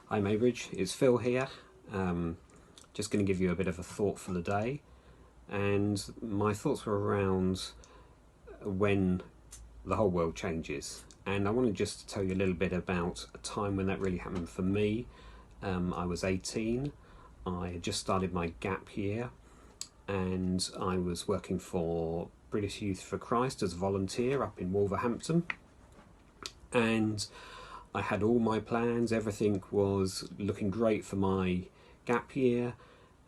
Hi Maybridge, it's Phil here. Just going to give you a bit of a thought for the day, and my thoughts were around when the whole world changes, and I wanted just to tell you a little bit about a time when that really happened for me. I was 18, I had just started my gap year, and I was working for British Youth for Christ as a volunteer up in Wolverhampton, and I had all my plans, everything was looking great for my gap year,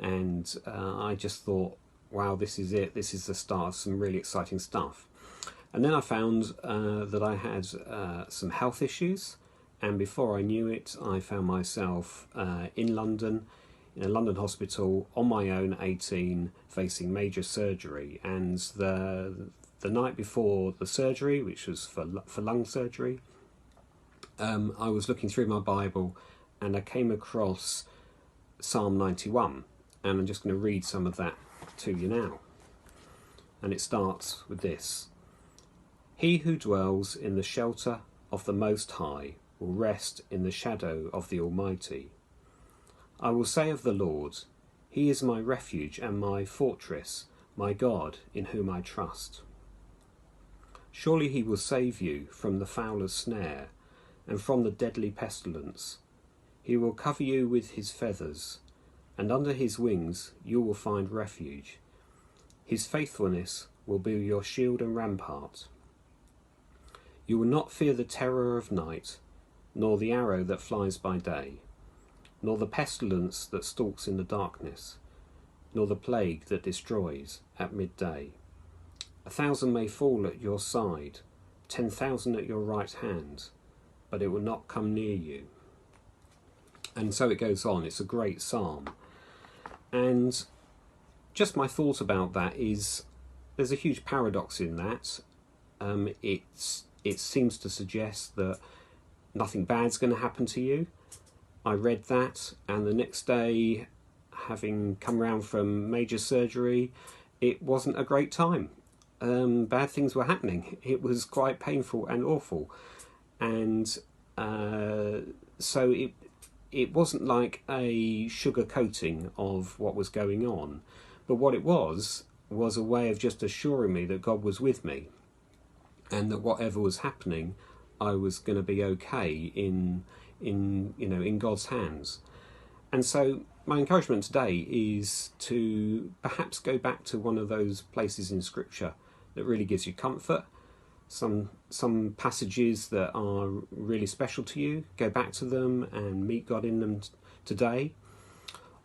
and I just thought, wow, this is it, this is the start of some really exciting stuff. And then I found that I had some health issues, and before I knew it, I found myself in London, in a London hospital, on my own, 18, facing major surgery. And the night before the surgery, which was for lung surgery, I was looking through my Bible and I came across Psalm 91, and I'm just going to read some of that to you now. And it starts with this: He who dwells in the shelter of the Most High will rest in the shadow of the Almighty. I will say of the Lord, He is my refuge and my fortress, my God in whom I trust. Surely He will save you from the fowler's snare and from the deadly pestilence. He will cover you with His feathers, and under His wings you will find refuge. His faithfulness will be your shield and rampart. You will not fear the terror of night, nor the arrow that flies by day, nor the pestilence that stalks in the darkness, nor the plague that destroys at midday. 1,000 may fall at your side, 10,000 at your right hand, but it will not come near you. And so it goes on. It's a great psalm. And just my thought about that is there's a huge paradox in that. It seems to suggest that nothing bad's going to happen to you. I read that, and the next day, having come round from major surgery, it wasn't a great time. Bad things were happening. It was quite painful and awful. And so it wasn't like a sugar coating of what was going on, but what it was a way of just assuring me that God was with me, and that whatever was happening, I was going to be okay in God's hands. And so my encouragement today is to perhaps go back to one of those places in Scripture that really gives you comfort. Some passages that are really special to you, go back to them and meet God in them today.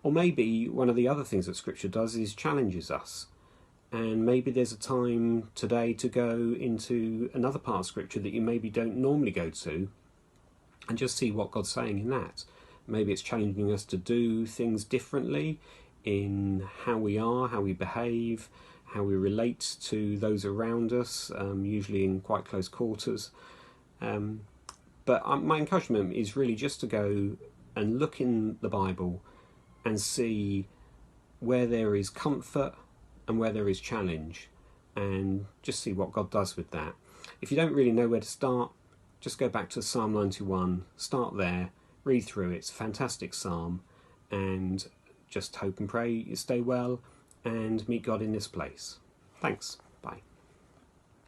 Or maybe one of the other things that Scripture does is challenges us. And maybe there's a time today to go into another part of Scripture that you maybe don't normally go to, and just see what God's saying in that. Maybe it's challenging us to do things differently in how we are, how we behave, how we relate to those around us, usually in quite close quarters. But my encouragement is really just to go and look in the Bible and see where there is comfort and where there is challenge, and just see what God does with that. If you don't really know where to start, just go back to Psalm 91, start there, read through it. It's a fantastic psalm, and just hope and pray you stay well and meet God in this place. Thanks.